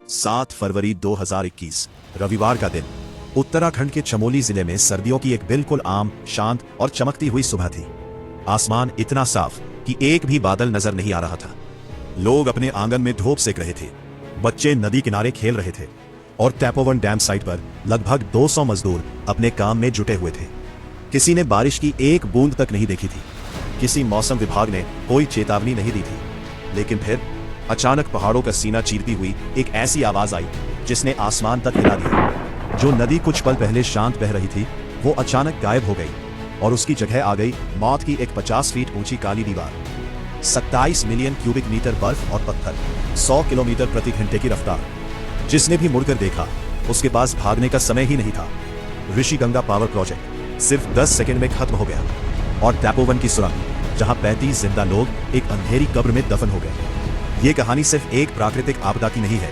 7 फरवरी 2021 रविवार का दिन उत्तराखंड के चमोली जिले में सर्दियों की एक बिल्कुल आम, शांत और चमकती हुई सुबह थी। आसमान इतना साफ कि एक भी बादल नजर नहीं आ रहा था। लोग अपने आंगन में धूप सेक रहे थे, बच्चे नदी किनारे खेल रहे थे और तपोवन डैम साइट पर लगभग 200 मजदूर अपने काम में जुटे हुए थे। किसी ने बारिश की एक बूंद तक नहीं देखी थी। किसी मौसम विभाग ने कोई चेतावनी नहीं दी थी। लेकिन फिर अचानक पहाड़ों का सीना चीरती हुई एक ऐसी आवाज आई जिसने आसमान तक हिला दिया। जो नदी कुछ पल पहले शांत बह रही थी वो अचानक गायब हो गई और उसकी जगह आ गई मौत की एक 50 फीट ऊंची काली दीवार। 27 मिलियन क्यूबिक मीटर बर्फ और पत्थर, 100 किलोमीटर प्रति घंटे की रफ्तार। जिसने भी मुड़कर देखा उसके पास भागने का समय ही नहीं था। ऋषिगंगा पावर प्रोजेक्ट सिर्फ 10 सेकंड में खत्म हो गया और तपोवन की सुरंग जहां 35 जिंदा लोग एक अंधेरी कब्र में दफन हो गए। ये कहानी सिर्फ एक प्राकृतिक आपदा की नहीं है,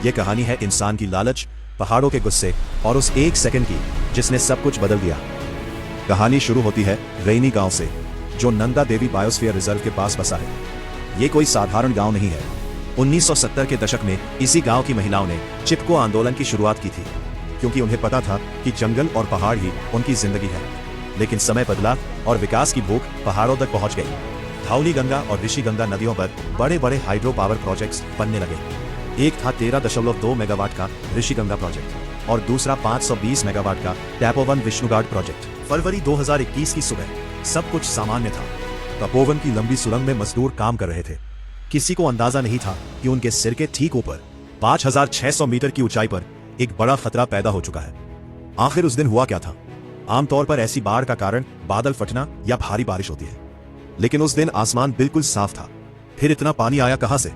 ये कहानी है इंसान की लालच, पहाड़ों के गुस्से और उस एक सेकंड की जिसने सब कुछ बदल दिया। कहानी शुरू होती है रैनी गांव से, जो नंदा देवी बायोस्फीयर रिजर्व के पास बसा है। ये कोई साधारण गांव नहीं है। 1970 के दशक में इसी गांव की महिलाओं ने चिपको आंदोलन की शुरुआत की थी, क्योंकि उन्हें पता था कि जंगल और पहाड़ ही उनकी जिंदगी है। लेकिन समय बदला और विकास की भूख पहाड़ों तक पहुंच गई। धौलीगंगा और ऋषिगंगा नदियों पर बड़े बड़े हाइड्रो पावर प्रोजेक्ट्स बनने लगे। एक था 13.2 मेगावाट का ऋषिगंगा प्रोजेक्ट और दूसरा 520 मेगावाट का तपोवन विष्णुगाड प्रोजेक्ट। फरवरी 2021 की सुबह सब कुछ सामान्य था। तपोवन की लंबी सुरंग में मजदूर काम कर रहे थे। किसी को अंदाजा नहीं था कि उनके सिर के ठीक ऊपर 5600 मीटर की ऊंचाई पर एक बड़ा खतरा पैदा हो चुका है। आखिर उस दिन हुआ क्या था? आमतौर पर ऐसी बाढ़ का कारण बादल फटना या भारी बारिश होती है, लेकिन उस दिन आसमान बिल्कुल साफ था। फिर इतना पानी आया कहां से?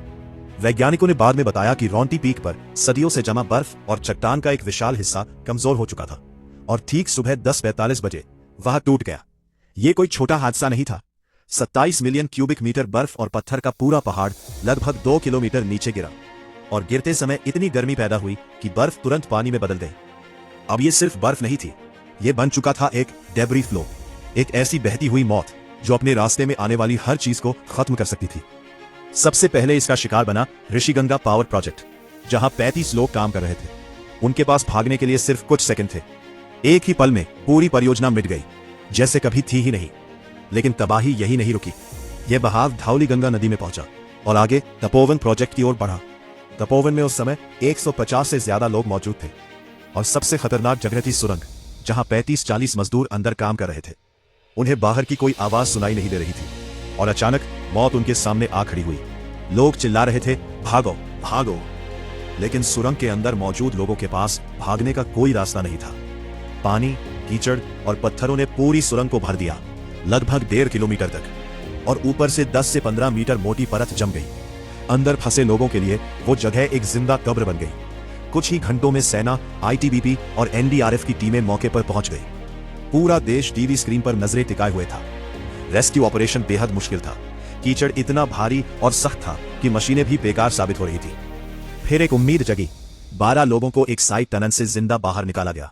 वैज्ञानिकों ने बाद में बताया कि रोंटी पीक पर सदियों से जमा बर्फ और चट्टान का एक विशाल हिस्सा कमजोर हो चुका था और ठीक सुबह 10:45 बजे वह टूट गया। यह कोई छोटा हादसा नहीं था। 27 मिलियन क्यूबिक मीटर बर्फ और पत्थर का पूरा पहाड़ लगभग 2 किलोमीटर नीचे गिरा और गिरते समय इतनी गर्मी पैदा हुई कि बर्फ तुरंत पानी में बदल गई। अब यह सिर्फ बर्फ नहीं थी, यह बन चुका था एक डेब्री फ्लो, एक ऐसी बहती हुई मौत जो अपने रास्ते में आने वाली हर चीज को खत्म कर सकती थी। सबसे पहले इसका शिकार बना ऋषिगंगा पावर प्रोजेक्ट, जहां 35 लोग काम कर रहे थे। उनके पास भागने के लिए सिर्फ कुछ सेकंड थे। एक ही पल में पूरी परियोजना मिट गई, जैसे कभी थी ही नहीं। लेकिन तबाही यही नहीं रुकी। यह बहाव धौलीगंगा नदी में पहुंचा और आगे तपोवन प्रोजेक्ट की ओर बढ़ा। तपोवन में उस समय 150 से ज्यादा लोग मौजूद थे और सबसे खतरनाक जगह थी सुरंग, जहां 35-40 मजदूर अंदर काम कर रहे थे। उन्हें बाहर की कोई आवाज सुनाई नहीं दे रही थी और अचानक मौत उनके सामने आ खड़ी हुई। लोग चिल्ला रहे थे, भागो भागो, लेकिन सुरंग के अंदर मौजूद लोगों के पास भागने का कोई रास्ता नहीं था। पानी, कीचड़ और पत्थरों ने पूरी सुरंग को भर दिया, लगभग 1.5 किलोमीटर तक, और ऊपर से 10 से 15 मीटर मोटी परत जम गई। अंदर फंसे लोगों के लिए वो जगह एक जिंदा कब्र बन गई। कुछ ही घंटों में सेना, आईटीबीपी और एनडीआरएफ की टीमें मौके पर पहुंच गई। पूरा देश टीवी स्क्रीन पर नजरें टिकाए हुए था। रेस्क्यू ऑपरेशन बेहद मुश्किल था। कीचड़ इतना भारी और सख्त था कि मशीनें भी बेकार साबित हो रही थी। फिर एक उम्मीद जगी। 12 लोगों को एक साइड टनल से जिंदा बाहर निकाला गया,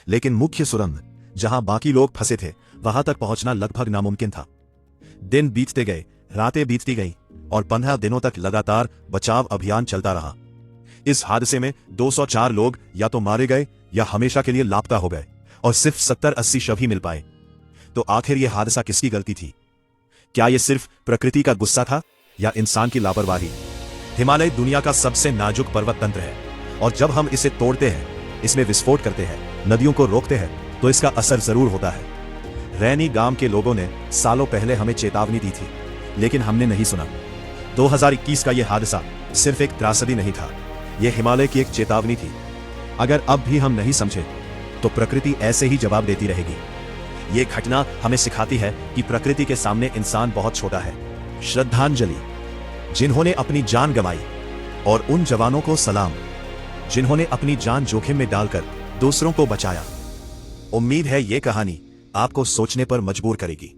लेकिन मुख्य सुरंग जहां बाकी लोग फंसे थे वहां तक पहुंचना लगभग नामुमकिन था। दिन बीतते गए, रातें बीतती गई और 15 दिनों तक लगातार बचाव अभियान चलता रहा। इस हादसे में 204 लोग या तो मारे गए या हमेशा के लिए लापता हो गए और सिर्फ 70-80 शव ही मिल पाए। तो आखिर यह हादसा किसकी गलती थी? क्या यह सिर्फ प्रकृति का गुस्सा था या इंसान की लापरवाही? हिमालय दुनिया का सबसे नाजुक पर्वत तंत्र है और जब हम इसे तोड़ते हैं, इसमें विस्फोट करते हैं, नदियों को रोकते हैं, तो इसका असर जरूर होता है। रैनी गांव के लोगों ने सालों पहले हमें चेतावनी दी थी, लेकिन हमने नहीं सुना। 2021 का यह हादसा सिर्फ एक त्रासदी नहीं था, यह हिमालय की एक चेतावनी थी। अगर अब भी हम नहीं समझे तो प्रकृति ऐसे ही जवाब देती रहेगी। ये घटना हमें सिखाती है कि प्रकृति के सामने इंसान बहुत छोटा है। श्रद्धांजलि जिन्होंने अपनी जान गंवाई और उन जवानों को सलाम जिन्होंने अपनी जान जोखिम में डालकर दूसरों को बचाया। उम्मीद है ये कहानी आपको सोचने पर मजबूर करेगी।